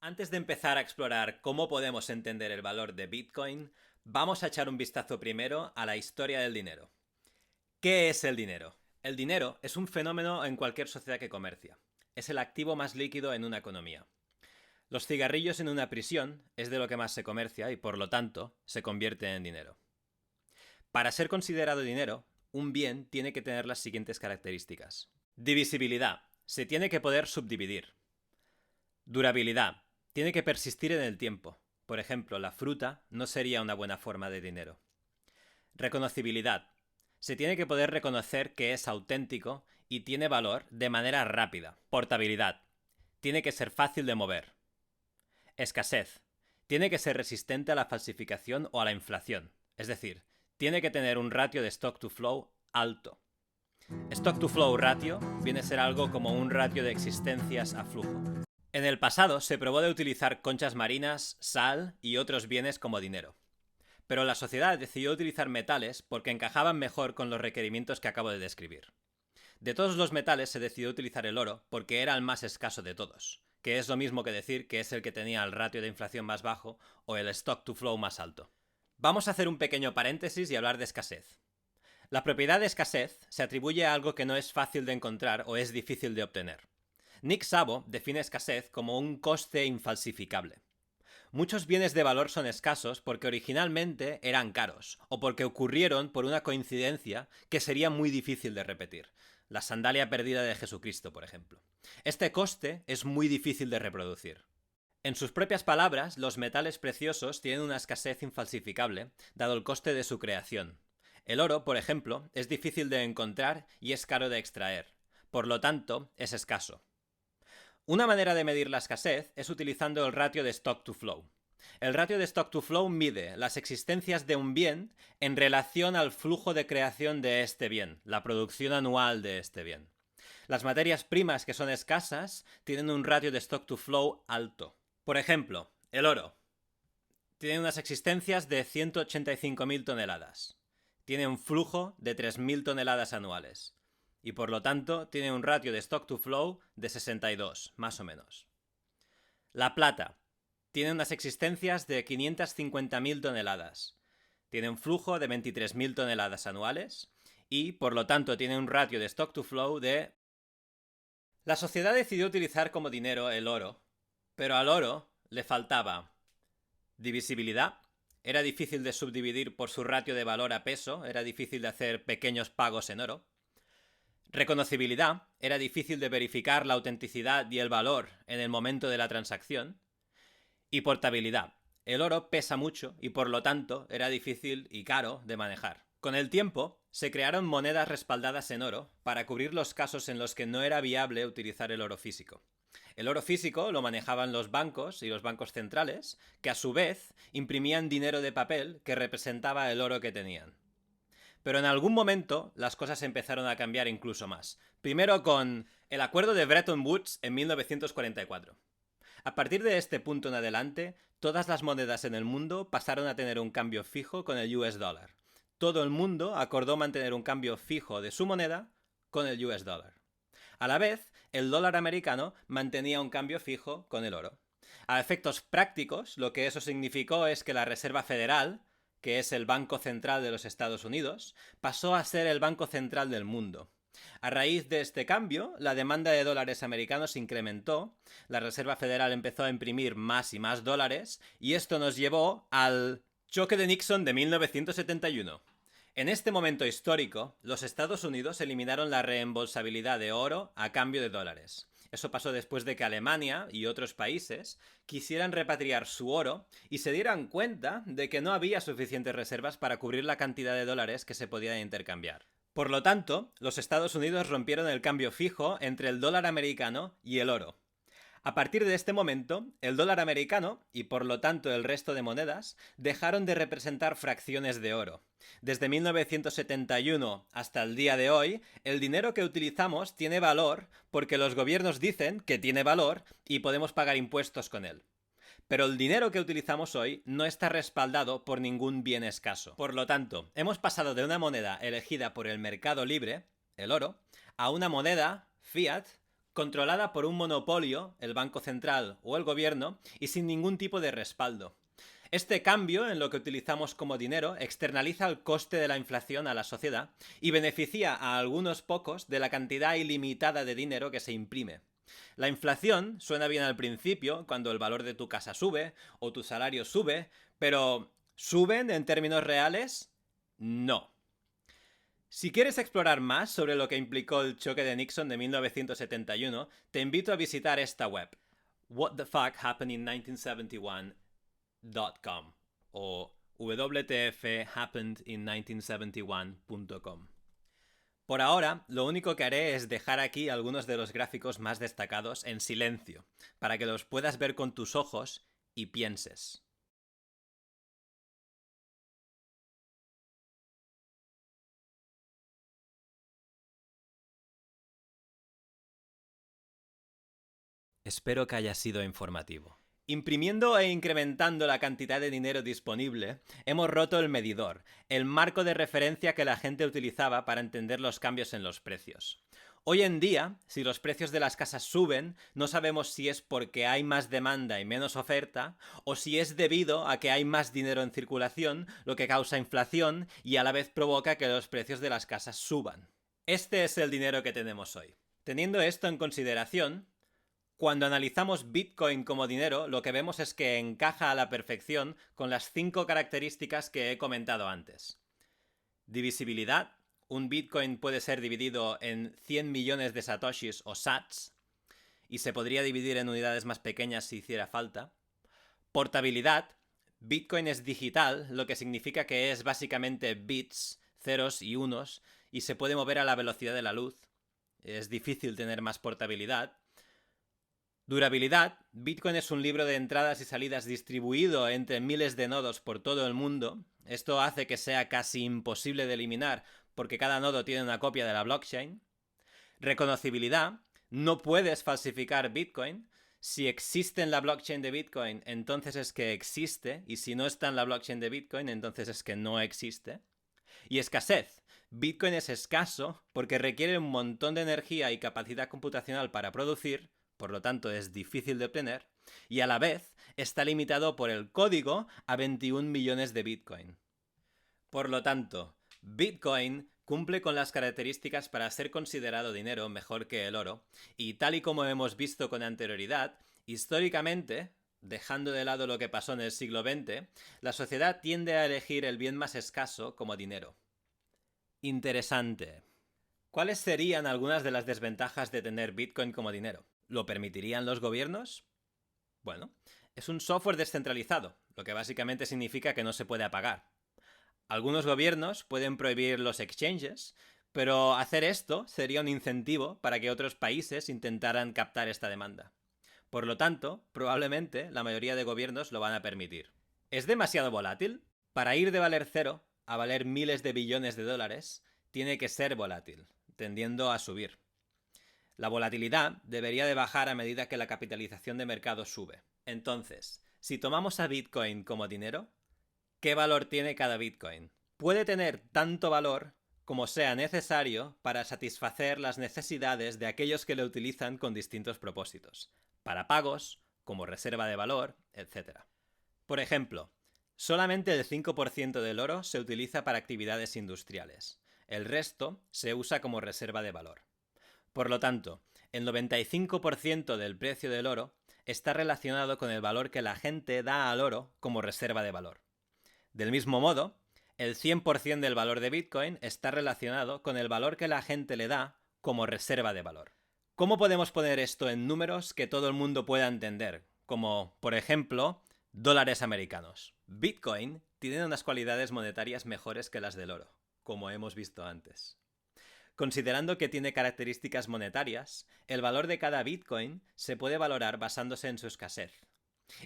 Antes de empezar a explorar cómo podemos entender el valor de Bitcoin, vamos a echar un vistazo primero a la historia del dinero. ¿Qué es el dinero? El dinero es un fenómeno en cualquier sociedad que comercia. Es el activo más líquido en una economía. Los cigarrillos en una prisión es de lo que más se comercia y, por lo tanto, se convierte en dinero. Para ser considerado dinero, un bien tiene que tener las siguientes características. Divisibilidad. Se tiene que poder subdividir. Durabilidad. Tiene que persistir en el tiempo. Por ejemplo, la fruta no sería una buena forma de dinero. Reconocibilidad. Se tiene que poder reconocer que es auténtico y tiene valor de manera rápida. Portabilidad. Tiene que ser fácil de mover. Escasez. Tiene que ser resistente a la falsificación o a la inflación. Es decir, tiene que tener un ratio de stock to flow alto. Stock to flow ratio viene a ser algo como un ratio de existencias a flujo. En el pasado se probó de utilizar conchas marinas, sal y otros bienes como dinero. Pero la sociedad decidió utilizar metales porque encajaban mejor con los requerimientos que acabo de describir. De todos los metales se decidió utilizar el oro porque era el más escaso de todos, que es lo mismo que decir que es el que tenía el ratio de inflación más bajo o el stock to flow más alto. Vamos a hacer un pequeño paréntesis y hablar de escasez. La propiedad de escasez se atribuye a algo que no es fácil de encontrar o es difícil de obtener. Nick Szabo define escasez como un coste infalsificable. Muchos bienes de valor son escasos porque originalmente eran caros o porque ocurrieron por una coincidencia que sería muy difícil de repetir. La sandalia perdida de Jesucristo, por ejemplo. Este coste es muy difícil de reproducir. En sus propias palabras, los metales preciosos tienen una escasez infalsificable, dado el coste de su creación. El oro, por ejemplo, es difícil de encontrar y es caro de extraer. Por lo tanto, es escaso. Una manera de medir la escasez es utilizando el ratio de stock to flow. El ratio de stock to flow mide las existencias de un bien en relación al flujo de creación de este bien, la producción anual de este bien. Las materias primas que son escasas tienen un ratio de stock to flow alto. Por ejemplo, el oro tiene unas existencias de 185.000 toneladas. Tiene un flujo de 3.000 toneladas anuales. Y por lo tanto tiene un ratio de stock to flow de 62, más o menos. La plata tiene unas existencias de 550.000 toneladas. Tiene un flujo de 23.000 toneladas anuales y por lo tanto tiene un ratio de stock to flow de... La sociedad decidió utilizar como dinero el oro, pero al oro le faltaba divisibilidad. Era difícil de subdividir por su ratio de valor a peso, era difícil de hacer pequeños pagos en oro. Reconocibilidad, era difícil de verificar la autenticidad y el valor en el momento de la transacción. Y portabilidad, el oro pesa mucho y por lo tanto era difícil y caro de manejar. Con el tiempo, se crearon monedas respaldadas en oro para cubrir los casos en los que no era viable utilizar el oro físico. El oro físico lo manejaban los bancos y los bancos centrales, que a su vez imprimían dinero de papel que representaba el oro que tenían. Pero en algún momento las cosas empezaron a cambiar incluso más. Primero con el acuerdo de Bretton Woods en 1944. A partir de este punto en adelante, todas las monedas en el mundo pasaron a tener un cambio fijo con el US dollar. Todo el mundo acordó mantener un cambio fijo de su moneda con el US dollar. A la vez, el dólar americano mantenía un cambio fijo con el oro. A efectos prácticos, lo que eso significó es que la Reserva Federal, que es el Banco Central de los Estados Unidos, pasó a ser el Banco Central del mundo. A raíz de este cambio, la demanda de dólares americanos incrementó, la Reserva Federal empezó a imprimir más y más dólares, y esto nos llevó al choque de Nixon de 1971. En este momento histórico, los Estados Unidos eliminaron la reembolsabilidad de oro a cambio de dólares. Eso pasó después de que Alemania y otros países quisieran repatriar su oro y se dieran cuenta de que no había suficientes reservas para cubrir la cantidad de dólares que se podían intercambiar. Por lo tanto, los Estados Unidos rompieron el cambio fijo entre el dólar americano y el oro. A partir de este momento, el dólar americano, y por lo tanto el resto de monedas, dejaron de representar fracciones de oro. Desde 1971 hasta el día de hoy, el dinero que utilizamos tiene valor porque los gobiernos dicen que tiene valor y podemos pagar impuestos con él. Pero el dinero que utilizamos hoy no está respaldado por ningún bien escaso. Por lo tanto, hemos pasado de una moneda elegida por el mercado libre, el oro, a una moneda fiat controlada por un monopolio, el Banco Central o el gobierno, y sin ningún tipo de respaldo. Este cambio en lo que utilizamos como dinero externaliza el coste de la inflación a la sociedad y beneficia a algunos pocos de la cantidad ilimitada de dinero que se imprime. La inflación suena bien al principio, cuando el valor de tu casa sube o tu salario sube, pero ¿suben en términos reales? No. Si quieres explorar más sobre lo que implicó el choque de Nixon de 1971, te invito a visitar esta web, whatthefuckhappened1971.com o wtfhappenedin1971.com. Por ahora, lo único que haré es dejar aquí algunos de los gráficos más destacados en silencio, para que los puedas ver con tus ojos y pienses. Espero que haya sido informativo. Imprimiendo e incrementando la cantidad de dinero disponible, hemos roto el medidor, el marco de referencia que la gente utilizaba para entender los cambios en los precios. Hoy en día, si los precios de las casas suben, no sabemos si es porque hay más demanda y menos oferta, o si es debido a que hay más dinero en circulación, lo que causa inflación y a la vez provoca que los precios de las casas suban. Este es el dinero que tenemos hoy. Teniendo esto en consideración, cuando analizamos Bitcoin como dinero, lo que vemos es que encaja a la perfección con las 5 características que he comentado antes. Divisibilidad. Un Bitcoin puede ser dividido en 100 millones de satoshis o sats, y se podría dividir en unidades más pequeñas si hiciera falta. Portabilidad. Bitcoin es digital, lo que significa que es básicamente bits, ceros y unos, y se puede mover a la velocidad de la luz. Es difícil tener más portabilidad. Durabilidad. Bitcoin es un libro de entradas y salidas distribuido entre miles de nodos por todo el mundo. Esto hace que sea casi imposible de eliminar porque cada nodo tiene una copia de la blockchain. Reconocibilidad. No puedes falsificar Bitcoin. Si existe en la blockchain de Bitcoin, entonces es que existe, y si no está en la blockchain de Bitcoin, entonces es que no existe. Y escasez. Bitcoin es escaso porque requiere un montón de energía y capacidad computacional para producir, por lo tanto es difícil de obtener, y a la vez está limitado por el código a 21 millones de Bitcoin. Por lo tanto, Bitcoin cumple con las características para ser considerado dinero mejor que el oro, y tal y como hemos visto con anterioridad, históricamente, dejando de lado lo que pasó en el siglo XX, la sociedad tiende a elegir el bien más escaso como dinero. Interesante. ¿Cuáles serían algunas de las desventajas de tener Bitcoin como dinero? ¿Lo permitirían los gobiernos? Bueno, es un software descentralizado, lo que básicamente significa que no se puede apagar. Algunos gobiernos pueden prohibir los exchanges, pero hacer esto sería un incentivo para que otros países intentaran captar esta demanda. Por lo tanto, probablemente la mayoría de gobiernos lo van a permitir. ¿Es demasiado volátil? Para ir de valer cero a valer miles de billones de dólares, tiene que ser volátil, tendiendo a subir. La volatilidad debería de bajar a medida que la capitalización de mercado sube. Entonces, si tomamos a Bitcoin como dinero, ¿qué valor tiene cada Bitcoin? Puede tener tanto valor como sea necesario para satisfacer las necesidades de aquellos que lo utilizan con distintos propósitos, para pagos, como reserva de valor, etc. Por ejemplo, solamente el 5% del oro se utiliza para actividades industriales. El resto se usa como reserva de valor. Por lo tanto, el 95% del precio del oro está relacionado con el valor que la gente da al oro como reserva de valor. Del mismo modo, el 100% del valor de Bitcoin está relacionado con el valor que la gente le da como reserva de valor. ¿Cómo podemos poner esto en números que todo el mundo pueda entender? Como, por ejemplo, dólares americanos. Bitcoin tiene unas cualidades monetarias mejores que las del oro, como hemos visto antes. Considerando que tiene características monetarias, el valor de cada Bitcoin se puede valorar basándose en su escasez.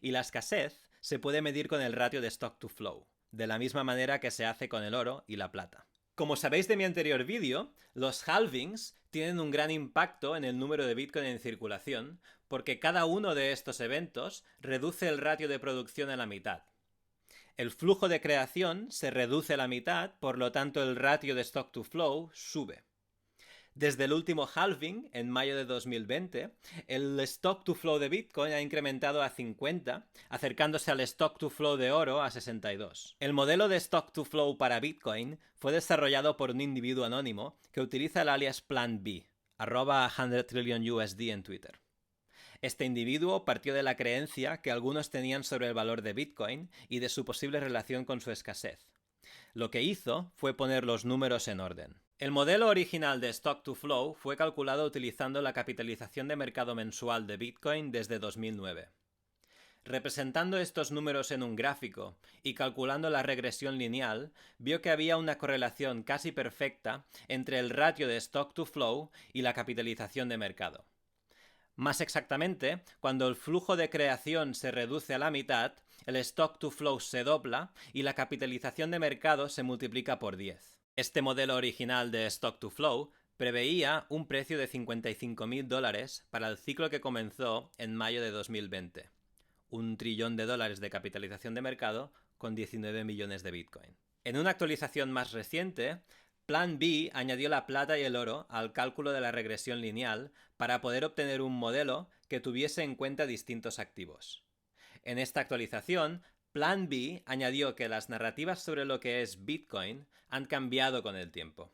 Y la escasez se puede medir con el ratio de stock to flow, de la misma manera que se hace con el oro y la plata. Como sabéis de mi anterior vídeo, los halvings tienen un gran impacto en el número de Bitcoin en circulación, porque cada uno de estos eventos reduce el ratio de producción a la mitad. El flujo de creación se reduce a la mitad, por lo tanto el ratio de stock to flow sube. Desde el último halving, en mayo de 2020, el stock to flow de Bitcoin ha incrementado a 50, acercándose al stock to flow de oro a 62. El modelo de stock to flow para Bitcoin fue desarrollado por un individuo anónimo que utiliza el alias Plan B, @100 trillion USD en Twitter. Este individuo partió de la creencia que algunos tenían sobre el valor de Bitcoin y de su posible relación con su escasez. Lo que hizo fue poner los números en orden. El modelo original de Stock to Flow fue calculado utilizando la capitalización de mercado mensual de Bitcoin desde 2009. Representando estos números en un gráfico y calculando la regresión lineal, vio que había una correlación casi perfecta entre el ratio de Stock to Flow y la capitalización de mercado. Más exactamente, cuando el flujo de creación se reduce a la mitad, el stock to flow se dobla y la capitalización de mercado se multiplica por 10. Este modelo original de stock to flow preveía un precio de $55.000 para el ciclo que comenzó en mayo de 2020. $1 trillón de capitalización de mercado con 19 millones de Bitcoin. En una actualización más reciente, Plan B añadió la plata y el oro al cálculo de la regresión lineal para poder obtener un modelo que tuviese en cuenta distintos activos. En esta actualización, Plan B añadió que las narrativas sobre lo que es Bitcoin han cambiado con el tiempo.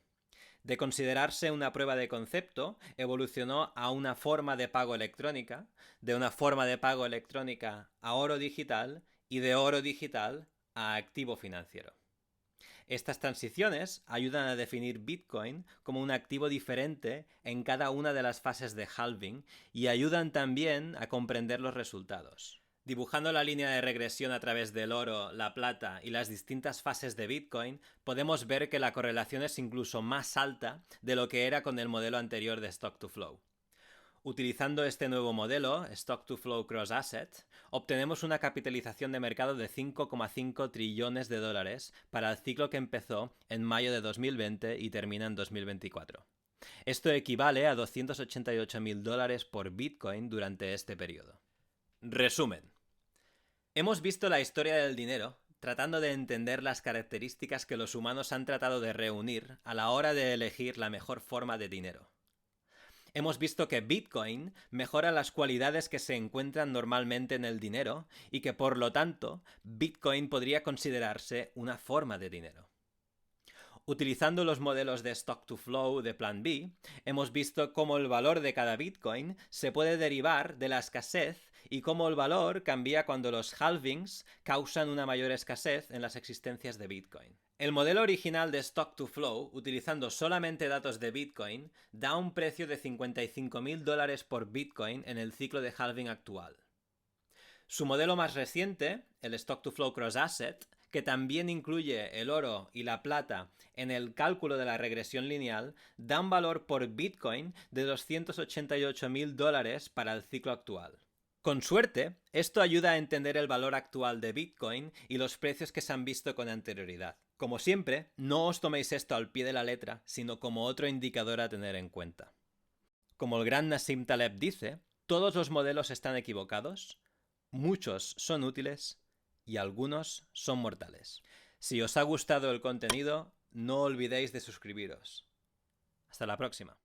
De considerarse una prueba de concepto, evolucionó a una forma de pago electrónica, de una forma de pago electrónica a oro digital y de oro digital a activo financiero. Estas transiciones ayudan a definir Bitcoin como un activo diferente en cada una de las fases de halving y ayudan también a comprender los resultados. Dibujando la línea de regresión a través del oro, la plata y las distintas fases de Bitcoin, podemos ver que la correlación es incluso más alta de lo que era con el modelo anterior de Stock to Flow. Utilizando este nuevo modelo, Stock to Flow Cross Asset, obtenemos una capitalización de mercado de $5,5 trillones para el ciclo que empezó en mayo de 2020 y termina en 2024. Esto equivale a $288.000 por Bitcoin durante este periodo. Resumen. Hemos visto la historia del dinero tratando de entender las características que los humanos han tratado de reunir a la hora de elegir la mejor forma de dinero. Hemos visto que Bitcoin mejora las cualidades que se encuentran normalmente en el dinero y que por lo tanto Bitcoin podría considerarse una forma de dinero. Utilizando los modelos de Stock to Flow de Plan B, hemos visto cómo el valor de cada Bitcoin se puede derivar de la escasez y cómo el valor cambia cuando los halvings causan una mayor escasez en las existencias de Bitcoin. El modelo original de Stock to Flow, utilizando solamente datos de Bitcoin, da un precio de $55.000 por Bitcoin en el ciclo de halving actual. Su modelo más reciente, el Stock to Flow Cross Asset, que también incluye el oro y la plata en el cálculo de la regresión lineal, da un valor por Bitcoin de $288.000 para el ciclo actual. Con suerte, esto ayuda a entender el valor actual de Bitcoin y los precios que se han visto con anterioridad. Como siempre, no os toméis esto al pie de la letra, sino como otro indicador a tener en cuenta. Como el gran Nassim Taleb dice, todos los modelos están equivocados, muchos son útiles y algunos son mortales. Si os ha gustado el contenido, no olvidéis de suscribiros. Hasta la próxima.